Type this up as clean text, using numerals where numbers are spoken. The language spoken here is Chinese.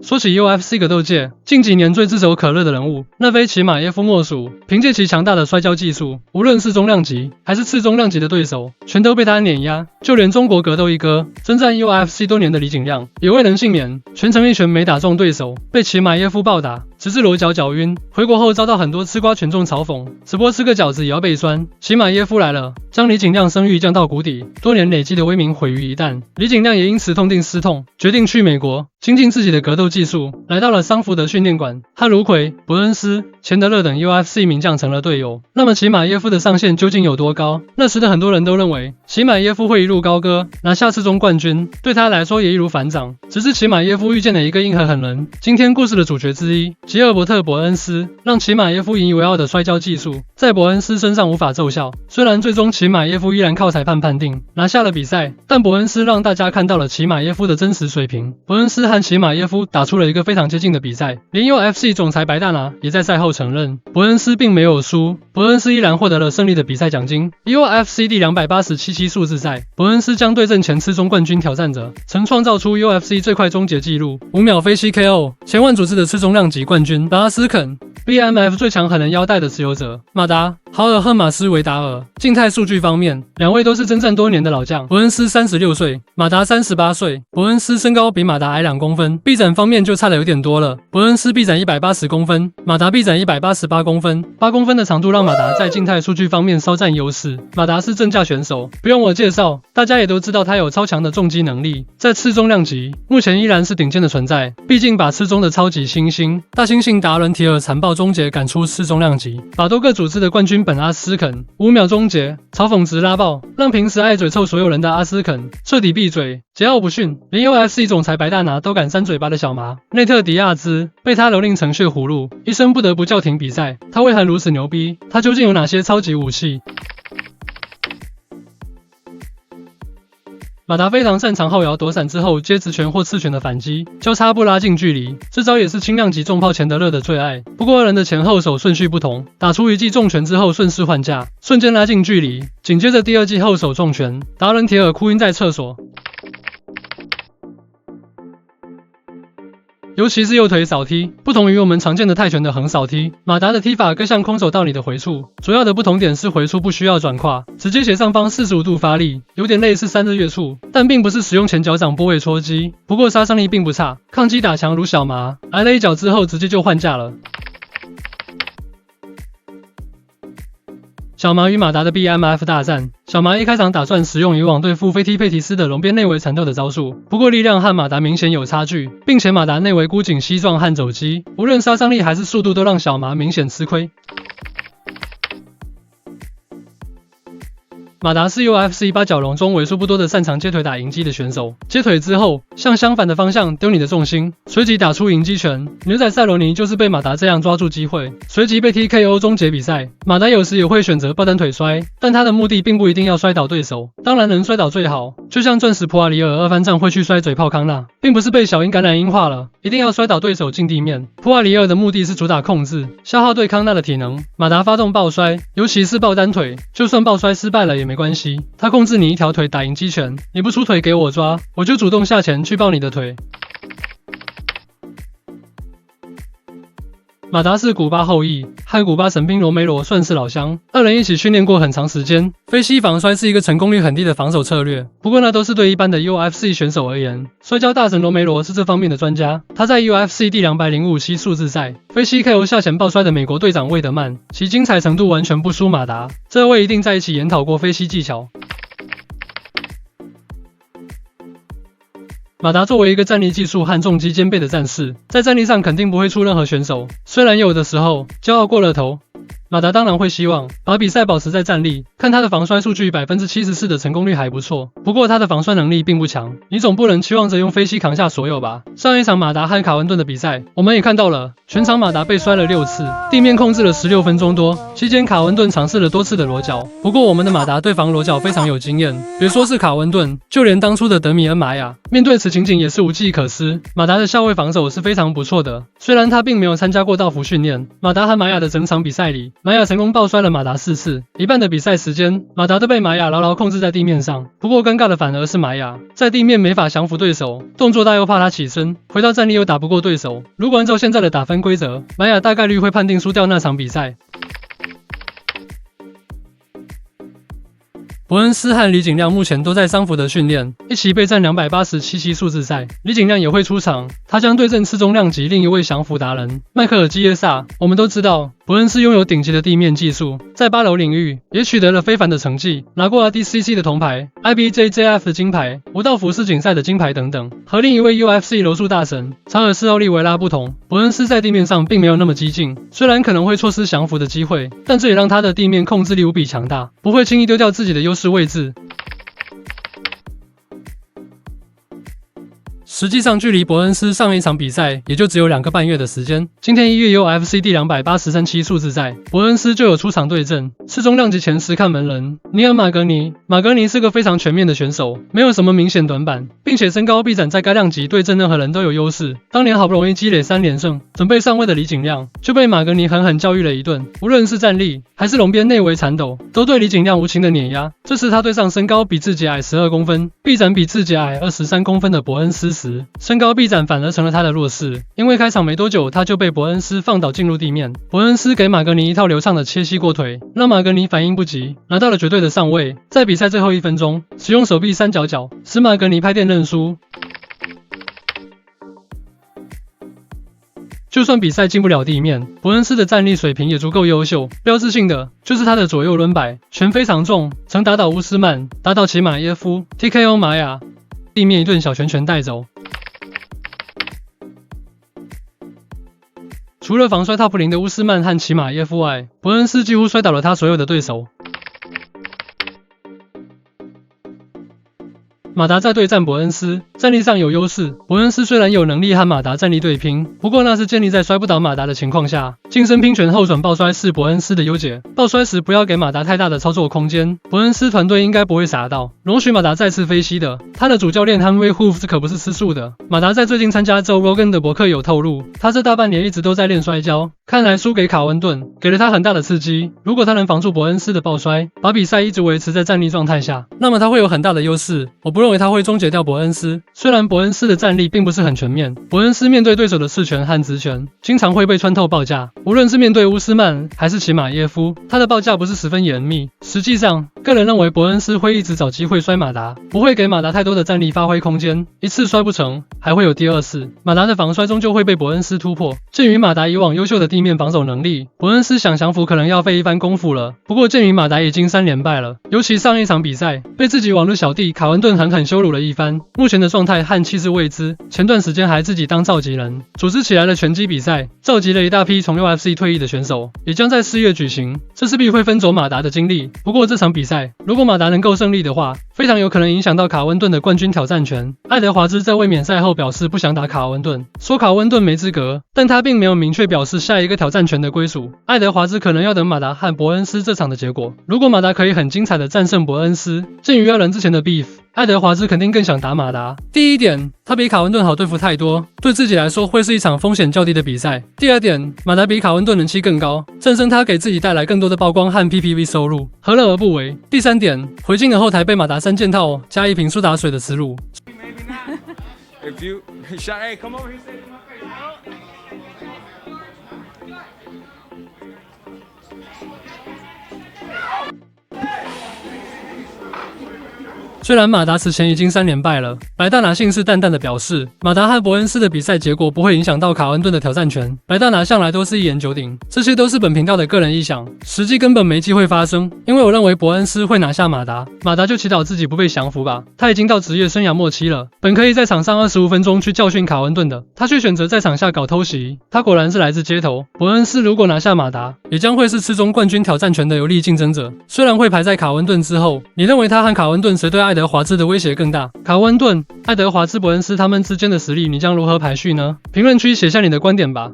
说起 UFC 格斗界近几年最炙手可热的人物，那非齐马耶夫莫属。凭借其强大的摔跤技术，无论是中量级还是次中量级的对手，全都被他碾压。就连中国格斗一哥，征战 UFC 多年的李景亮，也未能幸免，全程一拳没打中对手，被齐马耶夫暴打，直至裸脚脚晕。回国后遭到很多吃瓜群众嘲讽，直播吃个饺子也要被酸。齐马耶夫来了，将李景亮声誉降到谷底，多年累积的威名毁于一旦。李景亮也因此痛定思痛，决定去美国精进自己的格斗技术，来到了桑福德训练馆，和卢奎、伯恩斯、钱德勒等 UFC 名将成了队友。那么齐马耶夫的上限究竟有多高？那时的很多人都认为齐马耶夫会一路高歌，拿下次中冠军，对他来说也易如反掌。只是齐马耶夫遇见了一个硬核狠人，今天故事的主角之一吉尔伯特·伯恩斯，让齐马耶夫引以为傲的摔跤技术在伯恩斯身上无法奏效。虽然最终齐马耶夫依然靠裁判判定拿下了比赛，但伯恩斯让大家看到了齐马耶夫的真实水平。伯恩斯和齐马耶夫打出了一个非常接近的比赛，连 UFC 总裁白大拿也在赛后承认，伯恩斯并没有输，伯恩斯依然获得了胜利的比赛奖金。UFC 第287期数字赛，伯恩斯将对阵前次中冠军挑战者，曾创造出 UFC 最快终结纪录5秒飞膝 KO 前万组织的次中量级冠军达斯肯， BMF 最强狠人腰带的持有者马达豪尔赫马斯维达尔。静态数据方面，两位都是征战多年的老将，伯恩斯36岁，马达38岁。伯恩斯身高比马达矮2公分，臂展方面就差的有点多了。伯恩斯臂展180公分，马达臂展188公分，8公分的长度让马达在静态数据方面稍占优势。马达是正价选手，不用我介绍，大家也都知道他有超强的重击能力，在次中量级目前依然是顶尖的存在。毕竟把次中的超级猩猩大猩猩达伦提尔残暴终结赶出次中量级，把多个组织的冠军本阿斯肯5秒终结，嘲讽值拉爆，让平时爱嘴臭所有人的阿斯肯彻底闭嘴，桀骜不驯。连 UFC 总裁白大拿都敢扇嘴巴的小麻内特迪亚兹被他蹂躏成血葫芦，医生不得不叫停比赛。他为何如此牛逼？他究竟有哪些超级武器？马达非常擅长后摇躲闪之后接直拳或刺拳的反击，交叉不拉近距离，这招也是轻量级重炮钱德勒的最爱。不过二人的前后手顺序不同，打出一记重拳之后顺势换架，瞬间拉近距离，紧接着第二记后手重拳，达伦铁尔哭晕在厕所。尤其是右腿扫踢，不同于我们常见的泰拳的横扫踢，马达的踢法更像空手道里的回触，主要的不同点是回触不需要转胯，直接斜上方45度发力，有点类似3日月触，但并不是使用前脚掌拨位戳击，不过杀伤力并不差，抗击打强如小麻，挨了一脚之后直接就换架了。小麻与马达的 BMF 大战，小麻一开场打算使用以往对付菲踢佩提斯的笼边内围缠斗的招数，不过力量和马达明显有差距，并且马达内围箍紧膝撞和肘击，无论杀伤力还是速度都让小麻明显吃亏。马达是 UFC 八角笼中为数不多的擅长接腿打迎击的选手，接腿之后向相反的方向丢你的重心，随即打出迎击拳。牛仔塞罗尼就是被马达这样抓住机会，随即被 TKO 终结比赛。马达有时也会选择抱单腿摔，但他的目的并不一定要摔倒对手，当然能摔倒最好。就像钻石普瓦里尔二番战会去摔嘴炮康纳，并不是被小鹰感染鹰化了，一定要摔倒对手进地面。普瓦里尔的目的是主打控制，消耗对康纳的体能。马达发动抱摔，尤其是抱单腿，就算抱摔失败了也没关系，他控制你一条腿打迎击拳，你不出腿给我抓，我就主动下前去抱你的腿。马达是古巴后裔，和古巴神兵罗梅罗算是老乡，二人一起训练过很长时间。飞膝防摔是一个成功率很低的防守策略，不过那都是对一般的 UFC 选手而言。摔跤大神罗梅罗是这方面的专家，他在 UFC 第205期数字赛飞膝 KO 下前抱摔的美国队长魏德曼，其精彩程度完全不输马达，这二位一定在一起研讨过飞膝技巧。马达作为一个站立技术和重击兼备的战士，在站立上肯定不会出任何选手，虽然有的时候骄傲过了头。马达当然会希望把比赛保持在站立，看他的防摔数据74%的成功率还不错，不过他的防摔能力并不强，你总不能期望着用飞膝扛下所有吧。上一场马达和卡文顿的比赛，我们也看到了，全场马达被摔了6次，地面控制了16分钟多，期间卡文顿尝试了多次的裸脚，不过我们的马达对防裸脚非常有经验，别说是卡文顿，就连当初的德米恩玛雅，面对此情景也是无计可施。马达的校位防守是非常不错的，虽然他并没有参加过道服训练，马达和玛雅的整场比赛里玛雅成功抱摔了马达4次，一半的比赛时间，马达都被玛雅牢牢控制在地面上。不过尴尬的反而是玛雅，在地面没法降服对手，动作大又怕他起身，回到站立又打不过对手。如果按照现在的打分规则，玛雅大概率会判定输掉那场比赛。伯恩斯和李景亮目前都在桑福德训练，一起备战287期数字赛。李景亮也会出场，他将对阵次中量级另一位降服达人迈克尔基耶萨。我们都知道，伯恩斯拥有顶级的地面技术，在8楼领域也取得了非凡的成绩，拿过 RDCC 的铜牌、IBJJF 的金牌、武道服世锦赛的金牌等等。和另一位 UFC 柔术大神查尔斯奥利维拉不同，伯恩斯在地面上并没有那么激进，虽然可能会错失降服的机会，但这也让他的地面控制力无比强大，不会轻易丢掉自己的优势位置。实际上，距离伯恩斯上一场比赛也就只有2个半月的时间。今天1月UFC第283期数字赛，伯恩斯就有出场对阵次中量级前10看门人尼尔马格尼。马格尼是个非常全面的选手，没有什么明显短板，并且身高臂展在该量级对阵任何人都有优势。当年好不容易积累3连胜，准备上位的李景亮就被马格尼狠狠教育了一顿，无论是站立还是笼边内围缠斗，都对李景亮无情的碾压。这次他对上身高比自己矮12公分，臂展比自己矮23公分的伯恩斯时，身高臂展反而成了他的弱势，因为开场没多久他就被伯恩斯放倒进入地面。伯恩斯给马格尼一套流畅的切膝过腿，让马格尼反应不及，拿到了绝对的上位。在比赛最后1分钟，使用手臂三角脚，使马格尼拍电认输。就算比赛进不了地面，伯恩斯的站立水平也足够优秀。标志性的就是他的左右轮摆，拳非常重，曾打倒乌斯曼，打倒齐马耶夫 ，TKO 玛雅，地面一顿小拳带走。除了防摔 Top 0的乌斯曼和齐马耶夫外，伯恩斯几乎摔倒了他所有的对手。马达在对战伯恩斯，战力上有优势。伯恩斯虽然有能力和马达战力对拼，不过那是建立在摔不倒马达的情况下。近身拼拳后转抱摔是伯恩斯的优解，抱摔时不要给马达太大的操作空间，伯恩斯团队应该不会傻到容许马达再次飞膝的。他的主教练 Henry Hooves 可不是吃素的。马达在最近参加 Joe Rogan 的博客有透露，他这大半年一直都在练摔跤，看来输给卡温顿给了他很大的刺激。如果他能防住伯恩斯的抱摔，把比赛一直维持在站立状态下，那么他会有很大的优势。我不认为他会终结掉伯恩斯。虽然伯恩斯的战力并不是很全面，伯恩斯面对对手的刺拳和直拳，经常会被穿透报价。无论是面对乌斯曼还是齐马耶夫，他的报价不是十分严密。实际上，个人认为伯恩斯会一直找机会摔马达，不会给马达太多的战力发挥空间。一次摔不成，还会有第二次。马达的防摔终究会被伯恩斯突破。鉴于马达以往优秀的地面防守能力，伯恩斯想降服可能要费一番功夫了。不过鉴于马达已经3连败了，尤其上一场比赛被自己网络小弟卡文顿狠狠羞辱了一番，目前的状态和气势未知。前段时间还自己当召集人，组织起来了拳击比赛，召集了一大批从 UFC 退役的选手，也将在4月举行。这势必会分走马达的精力。不过这场比赛，如果马达能够胜利的话，非常有可能影响到卡温顿的冠军挑战权。爱德华兹在卫冕赛后表示不想打卡温顿，说卡温顿没资格，但他并没有明确表示下一个挑战权的归属。爱德华兹可能要等马达和伯恩斯这场的结果。如果马达可以很精彩的战胜伯恩斯，鉴于2人之前的 beef， 爱德华兹肯定更想打马达。第一点，他比卡温顿好对付太多，对自己来说会是一场风险较低的比赛。第二点，马达比卡温顿人气更高，战胜他给自己带来更多的曝光和 PPV 收入，何乐而不为？第三点，回敬的后台被马达3件套加一瓶苏打水的耻辱。If you shot, hey, come over here, say it to my face. No. 虽然马达此前已经3连败了，白大拿信誓旦旦地表示，马达和伯恩斯的比赛结果不会影响到卡温顿的挑战权。白大拿向来都是一言九鼎，这些都是本频道的个人臆想，实际根本没机会发生。因为我认为伯恩斯会拿下马达，马达就祈祷自己不被降服吧。他已经到职业生涯末期了，本可以在场上25分钟去教训卡温顿的，他却选择在场下搞偷袭。他果然是来自街头。伯恩斯如果拿下马达，也将会是次中冠军挑战权的有力竞争者，虽然会排在卡温顿之后。你认为他和卡温顿谁对爱德华兹的威胁更大？卡温顿、爱德华兹、伯恩斯他们之间的实力，你将如何排序呢？评论区写下你的观点吧。